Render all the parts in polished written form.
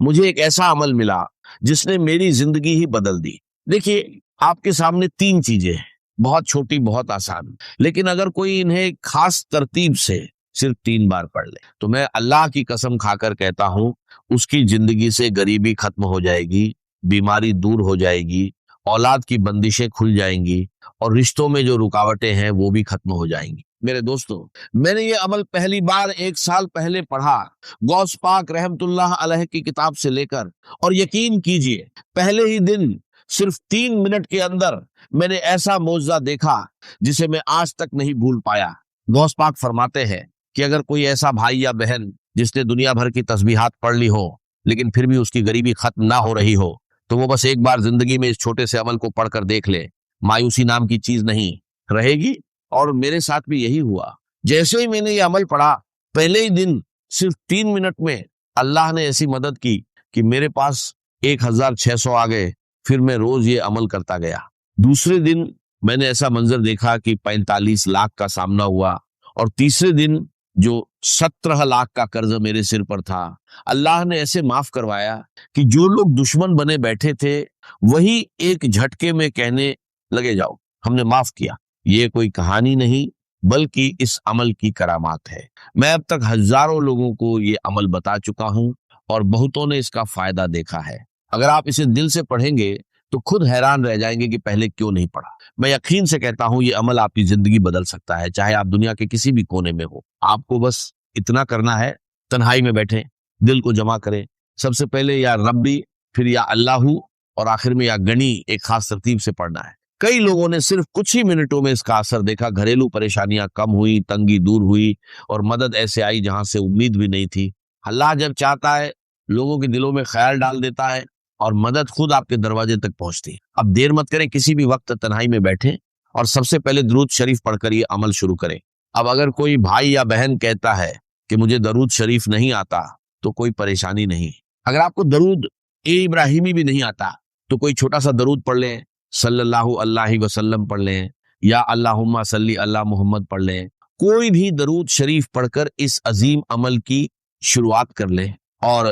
مجھے ایک ایسا عمل ملا جس نے میری زندگی ہی بدل دی۔ دیکھیے، آپ کے سامنے 3 چیزیں ہیں، بہت چھوٹی، بہت آسان، لیکن اگر کوئی انہیں خاص ترتیب سے صرف 3 بار پڑھ لے تو میں اللہ کی قسم کھا کر کہتا ہوں اس کی زندگی سے غریبی ختم ہو جائے گی، بیماری دور ہو جائے گی، اولاد کی بندشیں کھل جائیں گی، اور رشتوں میں جو رکاوٹیں ہیں وہ بھی ختم ہو جائیں گی۔ میرے دوستو، میں نے یہ عمل پہلی بار 1 سال پہلے پڑھا، غوث پاک رحمت اللہ علیہ کی کتاب سے لے کر، اور یقین کیجئے پہلے ہی دن صرف 3 منٹ کے اندر میں نے ایسا معجزہ دیکھا جسے میں آج تک نہیں بھول پایا۔ غوث پاک فرماتے ہیں کہ اگر کوئی ایسا بھائی یا بہن جس نے دنیا بھر کی تسبیحات پڑھ لی ہو لیکن پھر بھی اس کی غریبی ختم نہ ہو رہی ہو تو وہ بس ایک بار زندگی میں اس چھوٹے سے عمل کو پڑھ کر دیکھ لے، مایوسی نام کی چیز نہیں رہے گی۔ اور میرے ساتھ بھی یہی ہوا۔ جیسے ہی میں نے یہ عمل پڑھا، پہلے ہی دن صرف 3 منٹ میں اللہ نے ایسی مدد کی کہ میرے پاس 1600 آ گئے۔ پھر میں روز یہ عمل کرتا گیا۔ دوسرے دن میں نے ایسا منظر دیکھا کہ 45 لاکھ کا سامنا ہوا، اور تیسرے دن جو 17 لاکھ کا قرض میرے سر پر تھا، اللہ نے ایسے معاف کروایا کہ جو لوگ دشمن بنے بیٹھے تھے وہی ایک جھٹکے میں کہنے لگے جاؤ ہم نے معاف کیا۔ یہ کوئی کہانی نہیں بلکہ اس عمل کی کرامات ہے۔ میں اب تک ہزاروں لوگوں کو یہ عمل بتا چکا ہوں اور بہتوں نے اس کا فائدہ دیکھا ہے۔ اگر آپ اسے دل سے پڑھیں گے تو خود حیران رہ جائیں گے کہ پہلے کیوں نہیں پڑھا۔ میں یقین سے کہتا ہوں یہ عمل آپ کی زندگی بدل سکتا ہے، چاہے آپ دنیا کے کسی بھی کونے میں ہو۔ آپ کو بس اتنا کرنا ہے، تنہائی میں بیٹھیں، دل کو جمع کریں، سب سے پہلے یا ربی، پھر یا اللہ، اور آخر میں یا گنی، ایک خاص ترتیب سے پڑھنا ہے۔ کئی لوگوں نے صرف کچھ ہی منٹوں میں اس کا اثر دیکھا، گھریلو پریشانیاں کم ہوئی، تنگی دور ہوئی، اور مدد ایسے آئی جہاں سے امید بھی نہیں تھی۔ اللہ جب چاہتا ہے لوگوں کے دلوں میں خیال ڈال دیتا ہے اور مدد خود آپ کے دروازے تک پہنچتی ہے۔ اب دیر مت کریں، کسی بھی وقت تنہائی میں بیٹھیں اور سب سے پہلے درود شریف پڑھ کر یہ عمل شروع کریں۔ اب اگر کوئی بھائی یا بہن کہتا ہے کہ مجھے درود شریف نہیں آتا تو کوئی پریشانی نہیں۔ اگر آپ کو درود ابراہیمی بھی نہیں آتا تو کوئی چھوٹا سا درود پڑھ لیں، صلی اللہ علیہ وسلم پڑھ لیں، یا اللہم صلی اللہ محمد پڑھ لیں۔ کوئی بھی درود شریف پڑھ کر اس عظیم عمل کی شروعات کر لیں۔ اور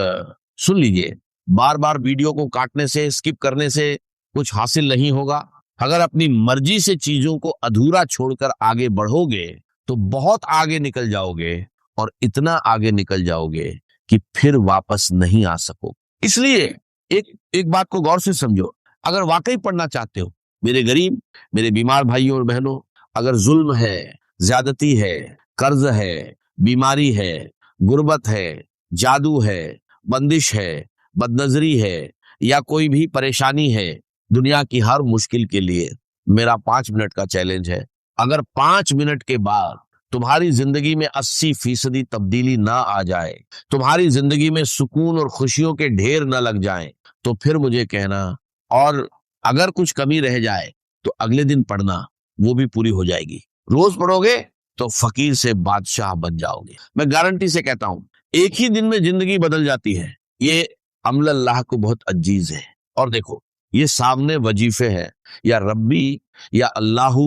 سن لیجئے، بار بار ویڈیو کو کاٹنے سے، اسکپ کرنے سے کچھ حاصل نہیں ہوگا۔ اگر اپنی مرضی سے چیزوں کو ادھورا چھوڑ کر آگے بڑھو گے تو بہت آگے نکل جاؤ گے، اور اتنا آگے نکل جاؤ گے کہ پھر واپس نہیں آ سکو۔ اس لیے ایک بات کو غور سے سمجھو، اگر واقعی پڑھنا چاہتے ہو، میرے غریب، میرے بیمار بھائیوں اور بہنوں، اگر ظلم ہے، زیادتی ہے، قرض ہے، بیماری ہے، غربت ہے، جادو ہے، بندش ہے، بدنظری ہے، یا کوئی بھی پریشانی ہے، دنیا کی ہر مشکل کے لیے میرا 5 منٹ کا چیلنج ہے۔ اگر 5 منٹ کے بعد تمہاری زندگی میں 80% تبدیلی نہ آ جائے، تمہاری زندگی میں سکون اور خوشیوں کے ڈھیر نہ لگ جائیں، تو پھر مجھے کہنا، اور اگر کچھ کمی رہ جائے تو اگلے دن پڑھنا، وہ بھی پوری ہو جائے گی۔ روز پڑھو گے تو فقیر سے بادشاہ بن جاؤ گے۔ میں گارنٹی سے کہتا ہوں، ایک ہی دن میں زندگی بدل جاتی ہے۔ یہ عمل اللہ کو بہت عزیز ہے۔ اور دیکھو، یہ سامنے وظیفے ہیں، یا ربی، یا اللہ،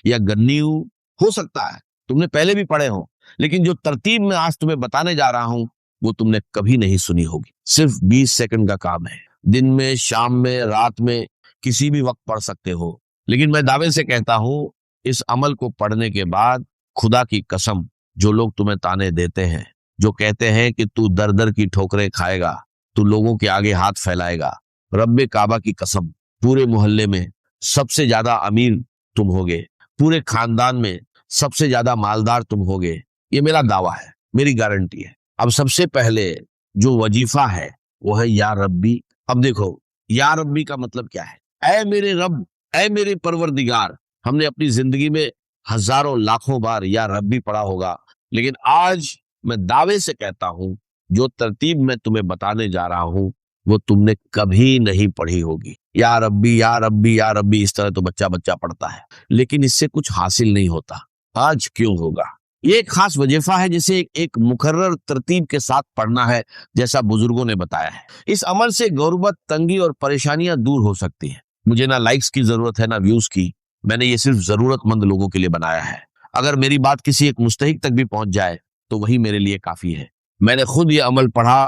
یا گنیو، ہو سکتا ہے تم نے پہلے بھی پڑھے ہوں، لیکن جو ترتیب میں آج تمہیں بتانے جا رہا ہوں وہ تم نے کبھی نہیں سنی ہوگی۔ صرف 20 سیکنڈ کا کام ہے، دن میں، شام میں، رات میں، کسی بھی وقت پڑھ سکتے ہو۔ لیکن میں دعوے سے کہتا ہوں، اس عمل کو پڑھنے کے بعد خدا کی قسم، جو لوگ تمہیں تانے دیتے ہیں، جو کہتے ہیں کہ تو در در کی ٹھوکریں کھائے گا، تو لوگوں کے آگے ہاتھ پھیلائے گا، رب کعبہ کی قسم، پورے محلے میں سب سے زیادہ امیر تم ہوگے، پورے خاندان میں سب سے زیادہ مالدار تم ہوگے۔ یہ میرا دعویٰ ہے، میری گارنٹی ہے۔ اب سب سے پہلے جو وظیفہ ہے وہ ہے یا ربی۔ اب دیکھو، یا ربی کا مطلب کیا ہے؟ اے میرے رب، اے میرے پروردگار۔ ہم نے اپنی زندگی میں ہزاروں لاکھوں بار یا ربی پڑھا ہوگا، لیکن آج میں دعوے سے کہتا ہوں، جو ترتیب میں تمہیں بتانے جا رہا ہوں وہ تم نے کبھی نہیں پڑھی ہوگی۔ یا ربی، یا ربی، یا ربی، اس طرح تو بچہ پڑھتا ہے، لیکن اس سے کچھ حاصل نہیں ہوتا۔ آج کیوں ہوگا؟ یہ ایک خاص وظیفہ ہے جسے ایک مقرر ترتیب کے ساتھ پڑھنا ہے، جیسا بزرگوں نے بتایا ہے۔ اس عمل سے غربت، تنگی اور پریشانیاں دور ہو سکتی ہیں۔ مجھے نہ لائکس کی ضرورت ہے، نہ ویوز کی۔ میں نے یہ صرف ضرورت مند لوگوں کے لیے بنایا ہے۔ اگر میری بات کسی ایک مستحق تک بھی پہنچ جائے تو وہی میرے لیے کافی ہے۔ میں نے خود یہ عمل پڑھا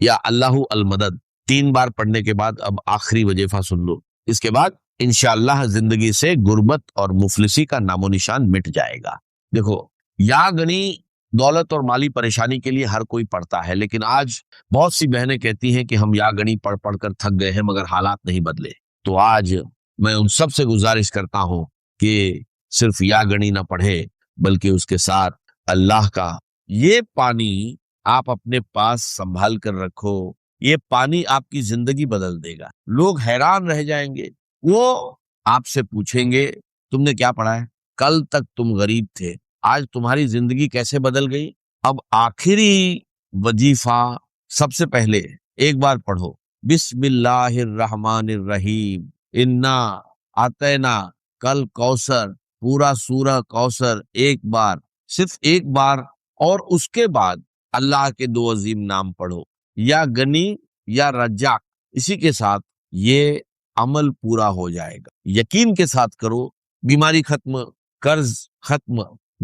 یا اللہ المدد 3 بار پڑھنے کے بعد اب آخری وظیفہ سن لو، اس کے بعد انشاءاللہ زندگی سے غربت اور مفلسی کا نام و نشان مٹ جائے گا۔ دیکھو، یا غنی دولت اور مالی پریشانی کے لیے ہر کوئی پڑھتا ہے، لیکن آج بہت سی بہنیں کہتی ہیں کہ ہم یا غنی پڑھ پڑھ کر تھک گئے ہیں مگر حالات نہیں بدلے۔ تو آج میں ان سب سے گزارش کرتا ہوں کہ صرف یا غنی نہ پڑھے بلکہ اس کے ساتھ اللہ کا یہ پانی آپ اپنے پاس سنبھال کر رکھو، یہ پانی آپ کی زندگی بدل دے گا۔ لوگ حیران رہ جائیں گے، وہ آپ سے پوچھیں گے تم نے کیا پڑھا ہے؟ کل تک تم غریب تھے، آج تمہاری زندگی کیسے بدل گئی؟ اب آخری وظیفہ سب سے پہلے ایک بار پڑھو، بسم اللہ الرحمن الرحیم، انا آتینا کل کوثر، پورا سورہ کوثر ایک بار، صرف ایک بار، اور اس کے بعد اللہ کے 2 عظیم نام پڑھو، یا غنی یا رزاق۔ اسی کے ساتھ یہ عمل پورا ہو جائے گا۔ یقین کے ساتھ کرو، بیماری ختم، قرض ختم،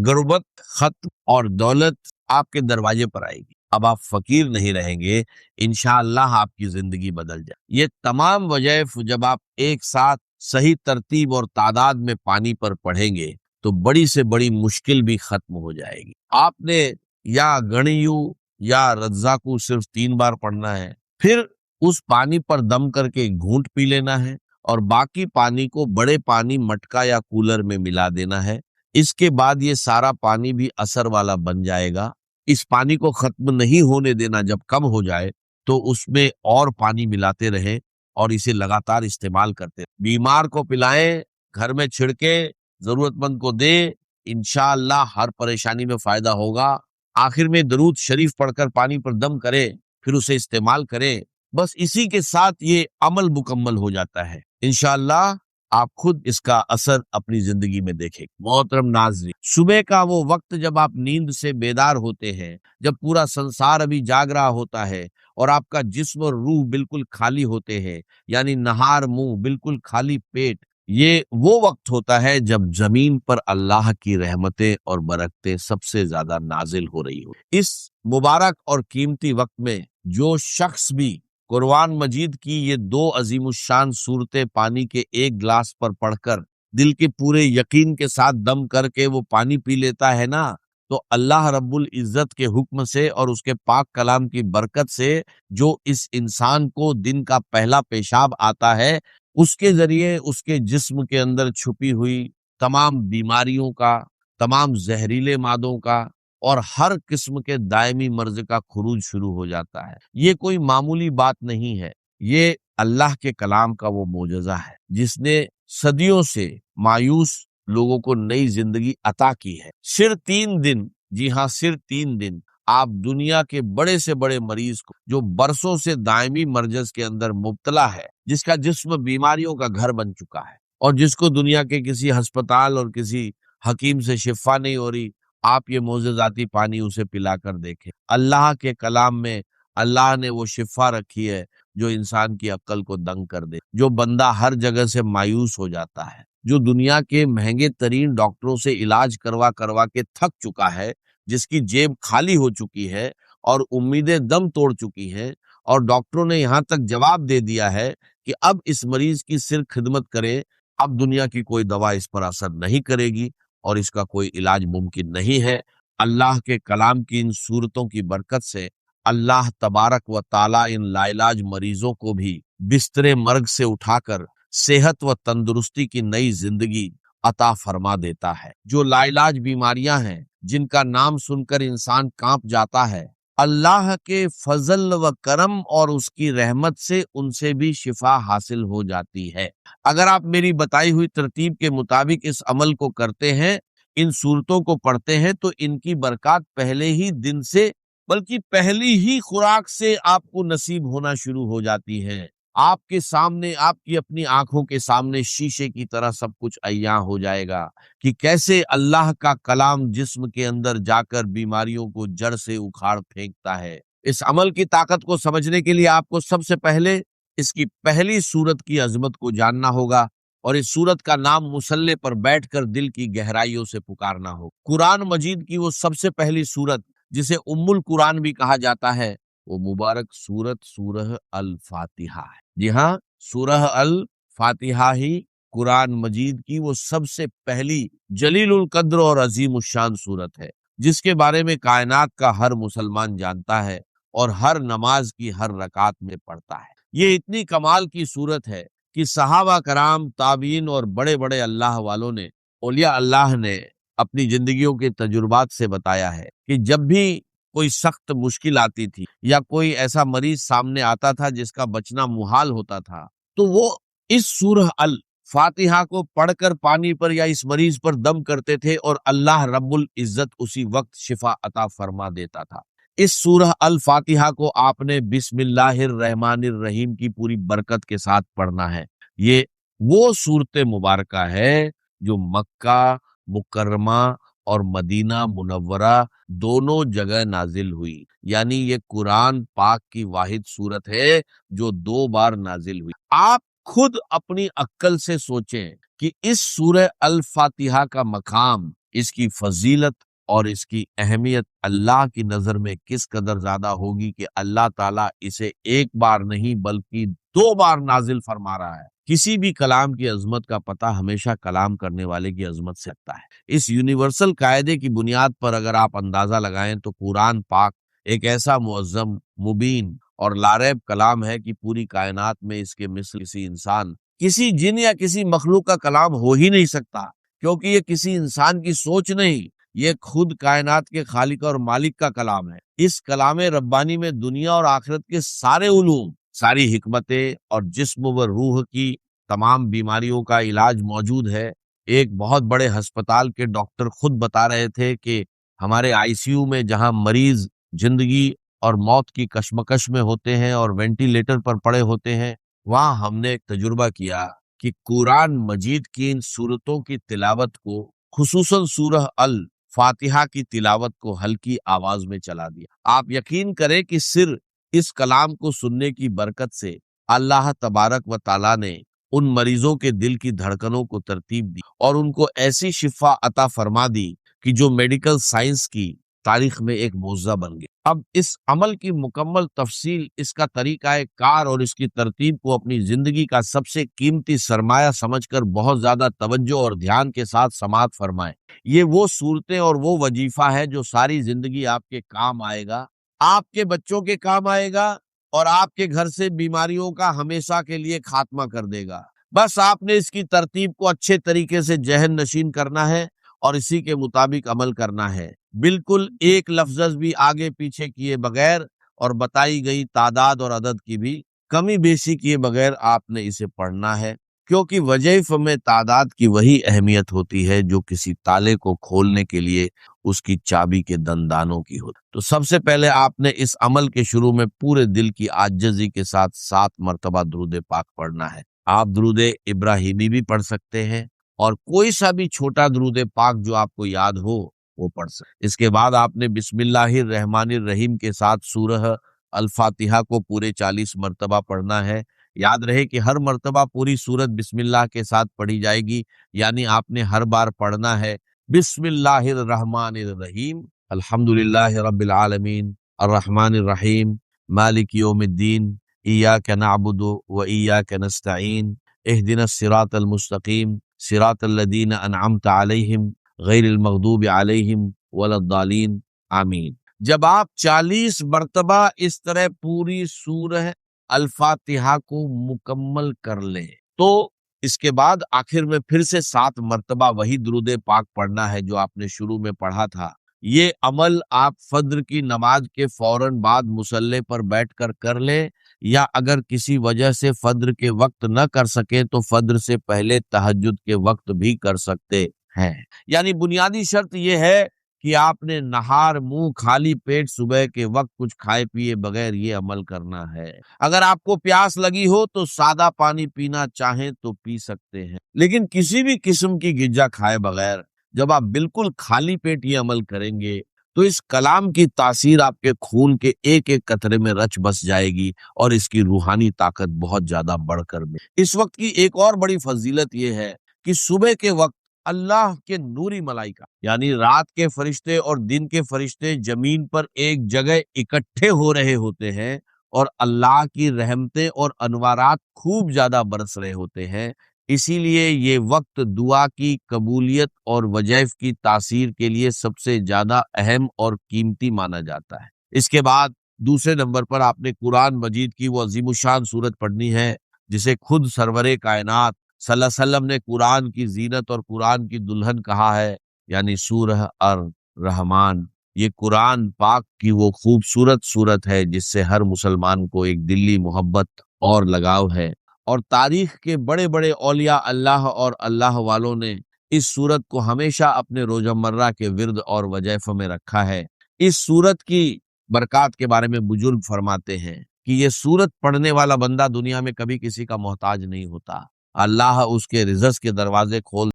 غربت ختم، اور دولت آپ کے دروازے پر آئے گی۔ اب آپ فقیر نہیں رہیں گے، انشاءاللہ آپ کی زندگی بدل جائے۔ یہ تمام وظائف جب آپ ایک ساتھ صحیح ترتیب اور تعداد میں پانی پر پڑھیں گے تو بڑی سے بڑی مشکل بھی ختم ہو جائے گی۔ آپ نے یا غنیو یا رزاقو صرف 3 بار پڑھنا ہے، پھر اس پانی پر دم کر کے گھونٹ پی لینا ہے، اور باقی پانی کو بڑے پانی مٹکا یا کولر میں ملا دینا ہے۔ اس کے بعد یہ سارا پانی بھی اثر والا بن جائے گا۔ اس پانی کو ختم نہیں ہونے دینا، جب کم ہو جائے تو اس میں اور پانی ملاتے رہیں اور اسے لگاتار استعمال کرتے رہیں۔ بیمار کو پلائیں، گھر میں چھڑکے، ضرورت مند کو دیں، انشاءاللہ ہر پریشانی میں فائدہ ہوگا۔ آخر میں درود شریف پڑھ کر پانی پر دم کرے، پھر اسے استعمال کریں، بس اسی کے ساتھ یہ عمل مکمل ہو جاتا ہے۔ انشاءاللہ آپ خود اس کا اثر اپنی زندگی میں دیکھیں۔ محترم ناظرین، صبح کا وہ وقت جب آپ نیند سے بیدار ہوتے ہیں، جب پورا سنسار ابھی جاگ رہا ہوتا ہے اور آپ کا جسم اور روح بالکل خالی ہوتے ہیں، یعنی نہار منہ، بالکل خالی پیٹ، یہ وہ وقت ہوتا ہے جب زمین پر اللہ کی رحمتیں اور برکتیں سب سے زیادہ نازل ہو رہی ہو۔ اس مبارک اور قیمتی وقت میں جو شخص بھی قرآن مجید کی یہ 2 عظیم الشان صورتیں پانی کے ایک گلاس پر پڑھ کر دل کے پورے یقین کے ساتھ دم کر کے وہ پانی پی لیتا ہے نا، تو اللہ رب العزت کے حکم سے اور اس کے پاک کلام کی برکت سے جو اس انسان کو دن کا پہلا پیشاب آتا ہے، اس کے ذریعے اس کے جسم کے اندر چھپی ہوئی تمام بیماریوں کا، تمام زہریلے مادوں کا اور ہر قسم کے دائمی مرض کا خروج شروع ہو جاتا ہے۔ یہ کوئی معمولی بات نہیں ہے، یہ اللہ کے کلام کا وہ معجزہ ہے جس نے صدیوں سے مایوس لوگوں کو نئی زندگی عطا کی ہے۔ صرف 3 دن، جی ہاں صرف 3 دن، آپ دنیا کے بڑے سے بڑے مریض کو جو برسوں سے دائمی مرض کے اندر مبتلا ہے، جس کا جسم بیماریوں کا گھر بن چکا ہے اور جس کو دنیا کے کسی ہسپتال اور کسی حکیم سے شفا نہیں ہو رہی، آپ یہ معجزاتی پانی اسے پلا کر دیکھیں۔ اللہ کے کلام میں اللہ نے وہ شفا رکھی ہے جو انسان کی عقل کو دنگ کر دے۔ جو بندہ ہر جگہ سے مایوس ہو جاتا ہے، جو دنیا کے مہنگے ترین ڈاکٹروں سے علاج کروا کروا کے تھک چکا ہے، جس کی جیب خالی ہو چکی ہے اور امیدیں دم توڑ چکی ہیں، اور ڈاکٹروں نے یہاں تک جواب دے دیا ہے کہ اب اس مریض کی صرف خدمت کریں، اب دنیا کی کوئی دوا اس پر اثر نہیں کرے گی اور اس کا کوئی علاج ممکن نہیں ہے۔ اللہ کے کلام کی ان صورتوں کی برکت سے اللہ تبارک و تعالی ان لا علاج مریضوں کو بھی بستر مرگ سے اٹھا کر صحت و تندرستی کی نئی زندگی عطا فرما دیتا ہے۔ جو لا علاج بیماریاں ہیں، جن کا نام سن کر انسان کانپ جاتا ہے، اللہ کے فضل و کرم اور اس کی رحمت سے ان سے بھی شفا حاصل ہو جاتی ہے۔ اگر آپ میری بتائی ہوئی ترتیب کے مطابق اس عمل کو کرتے ہیں، ان صورتوں کو پڑھتے ہیں، تو ان کی برکات پہلے ہی دن سے، بلکہ پہلی ہی خوراک سے آپ کو نصیب ہونا شروع ہو جاتی ہے۔ آپ کے سامنے، آپ کی اپنی آنکھوں کے سامنے شیشے کی طرح سب کچھ عیاں ہو جائے گا کہ کیسے اللہ کا کلام جسم کے اندر جا کر بیماریوں کو جڑ سے اکھاڑ پھینکتا ہے۔ اس عمل کی طاقت کو سمجھنے کے لیے آپ کو سب سے پہلے اس کی پہلی سورت کی عظمت کو جاننا ہوگا، اور اس سورت کا نام مصلے پر بیٹھ کر دل کی گہرائیوں سے پکارنا ہوگا۔ قرآن مجید کی وہ سب سے پہلی سورت جسے ام القرآن بھی کہا جاتا ہے، وہ مبارک سورت سورہ الفاتحہ ہے۔ جی ہاں، سورہ الفاتحہ ہی قرآن مجید کی وہ سب سے پہلی جلیل القدر اور عظیم الشان سورت ہے، جس کے بارے میں کائنات کا ہر مسلمان جانتا ہے اور ہر نماز کی ہر رکعت میں پڑھتا ہے۔ یہ اتنی کمال کی سورت ہے کہ صحابہ کرام، تابعین اور بڑے بڑے اللہ والوں نے، اولیاء اللہ نے اپنی زندگیوں کے تجربات سے بتایا ہے کہ جب بھی کوئی سخت مشکل آتی تھی یا کوئی ایسا مریض سامنے آتا تھا جس کا بچنا محال ہوتا تھا، تو وہ اس سورہ الفاتحہ کو پڑھ کر پانی پر یا اس مریض پر دم کرتے تھے اور اللہ رب العزت اسی وقت شفا عطا فرما دیتا تھا۔ اس سورہ الفاتحہ کو آپ نے بسم اللہ الرحمن الرحیم کی پوری برکت کے ساتھ پڑھنا ہے۔ یہ وہ سورت مبارکہ ہے جو مکہ مکرمہ اور مدینہ منورہ دونوں جگہ نازل ہوئی، یعنی یہ قرآن پاک کی واحد سورت ہے جو 2 بار نازل ہوئی۔ آپ خود اپنی عقل سے سوچیں کہ اس سورہ الفاتحہ کا مقام، اس کی فضیلت اور اس کی اہمیت اللہ کی نظر میں کس قدر زیادہ ہوگی کہ اللہ تعالیٰ اسے 1 بار نہیں بلکہ 2 بار نازل فرما رہا ہے۔ کسی بھی کلام کی عظمت کا پتہ ہمیشہ کلام کرنے والے کی عظمت سے لگتا ہے۔ اس یونیورسل قاعدے کی بنیاد پر اگر آپ اندازہ لگائیں تو قرآن پاک ایک ایسا معظم، مبین اور لاریب کلام ہے کہ پوری کائنات میں اس کے مثل کسی انسان، کسی جن یا کسی مخلوق کا کلام ہو ہی نہیں سکتا، کیونکہ یہ کسی انسان کی سوچ نہیں، یہ خود کائنات کے خالق اور مالک کا کلام ہے۔ اس کلام ربانی میں دنیا اور آخرت کے سارے علوم، ساری حکمتیں اور جسم و روح کی تمام بیماریوں کا علاج موجود ہے۔ ایک بہت بڑے ہسپتال کے ڈاکٹر خود بتا رہے تھے کہ ہمارے آئی سی یو میں جہاں مریض زندگی اور موت کی کشمکش میں ہوتے ہیں اور وینٹیلیٹر پر پڑے ہوتے ہیں، وہاں ہم نے ایک تجربہ کیا کہ قرآن مجید کی ان سورتوں کی تلاوت کو، خصوصاً سورہ الفاتحہ کی تلاوت کو ہلکی آواز میں چلا دیا۔ آپ یقین کریں کہ صرف اس کلام کو سننے کی برکت سے اللہ تبارک و تعالیٰ نے ان مریضوں کے دل کی دھڑکنوں کو ترتیب دی اور ان کو ایسی شفا عطا فرما دی کہ جو میڈیکل سائنس کی تاریخ میں ایک معجزہ بن گیا۔ اب اس عمل کی مکمل تفصیل، اس کا طریقہ کار اور اس کی ترتیب کو اپنی زندگی کا سب سے قیمتی سرمایہ سمجھ کر بہت زیادہ توجہ اور دھیان کے ساتھ سماعت فرمائیں۔ یہ وہ صورتیں اور وہ وظیفہ ہے جو ساری زندگی آپ کے کام آئے گا، آپ کے بچوں کے کام آئے گا اور آپ کے گھر سے بیماریوں کا ہمیشہ کے لیے خاتمہ کر دے گا۔ بس آپ نے اس کی ترتیب کو اچھے طریقے سے ذہن نشین کرنا ہے اور اسی کے مطابق عمل کرنا ہے، بالکل ایک لفظ بھی آگے پیچھے کیے بغیر اور بتائی گئی تعداد اور عدد کی بھی کمی بیشی کیے بغیر آپ نے اسے پڑھنا ہے، کیونکہ وظائف میں تعداد کی وہی اہمیت ہوتی ہے جو کسی تالے کو کھولنے کے لیے اس کی چابی کے دندانوں کی ہوتی۔ تو سب سے پہلے آپ نے اس عمل کے شروع میں پورے دل کی عاجزی کے ساتھ 7 مرتبہ درود پاک پڑھنا ہے۔ آپ درود ابراہیمی بھی پڑھ سکتے ہیں اور کوئی سا بھی چھوٹا درود پاک جو آپ کو یاد ہو وہ پڑھ سکتے۔ اس کے بعد آپ نے بسم اللہ الرحمن الرحیم کے ساتھ سورہ الفاتحہ کو پورے 40 مرتبہ پڑھنا ہے۔ یاد رہے کہ ہر مرتبہ پوری سورت بسم اللہ کے ساتھ پڑھی جائے گی، یعنی آپ نے ہر بار پڑھنا ہے بسم اللہ الرحمن الرحیم، الحمدللہ رب العالمین الرحمن الرحیم مالک یوم الدین ایاک نعبد و ایاک نستعین اہدنا الصراط المستقیم صراط الذین انعمت علیہم غیر المغضوب علیہم ولا الضالین آمین۔ جب آپ 40 مرتبہ اس طرح پوری سورہ الفاتحہ کو مکمل کر لیں تو اس کے بعد آخر میں پھر سے 7 مرتبہ وہی درود پاک پڑھنا ہے جو آپ نے شروع میں پڑھا تھا۔ یہ عمل آپ فجر کی نماز کے فوراً بعد مصلی پر بیٹھ کر لیں، یا اگر کسی وجہ سے فجر کے وقت نہ کر سکے تو فجر سے پہلے تہجد کے وقت بھی کر سکتے ہیں۔ یعنی بنیادی شرط یہ ہے کہ آپ نے نہار منہ خالی پیٹ صبح کے وقت کچھ کھائے پیے بغیر یہ عمل کرنا ہے۔ اگر آپ کو پیاس لگی ہو تو سادہ پانی پینا چاہیں تو پی سکتے ہیں، لیکن کسی بھی قسم کی غذا کھائے بغیر جب آپ بالکل خالی پیٹ یہ عمل کریں گے تو اس کلام کی تاثیر آپ کے خون کے ایک ایک قطرے میں رچ بس جائے گی اور اس کی روحانی طاقت بہت زیادہ بڑھ کر میں۔ اس وقت کی ایک اور بڑی فضیلت یہ ہے کہ صبح کے وقت اللہ کے نوری ملائکہ یعنی رات کے فرشتے اور دن کے فرشتے زمین پر ایک جگہ اکٹھے ہو رہے ہوتے ہیں اور اللہ کی رحمتیں اور انوارات خوب زیادہ برس رہے ہوتے ہیں۔ اسی لیے یہ وقت دعا کی قبولیت اور وظائف کی تاثیر کے لیے سب سے زیادہ اہم اور قیمتی مانا جاتا ہے۔ اس کے بعد دوسرے نمبر پر آپ نے قرآن مجید کی وہ عظیم الشان سورت پڑھنی ہے جسے خود سرور کائنات صلی اللہ علیہ وسلم نے قرآن کی زینت اور قرآن کی دلہن کہا ہے، یعنی سورہ الرحمن۔ یہ قرآن پاک کی وہ خوبصورت سورت ہے جس سے ہر مسلمان کو ایک دلی محبت اور لگاؤ ہے، اور تاریخ کے بڑے بڑے اولیاء اللہ اور اللہ والوں نے اس سورت کو ہمیشہ اپنے روزمرہ کے ورد اور وظائف میں رکھا ہے۔ اس سورت کی برکات کے بارے میں بزرگ فرماتے ہیں کہ یہ سورت پڑھنے والا بندہ دنیا میں کبھی کسی کا محتاج نہیں ہوتا، اللہ اس کے رزق کے دروازے کھول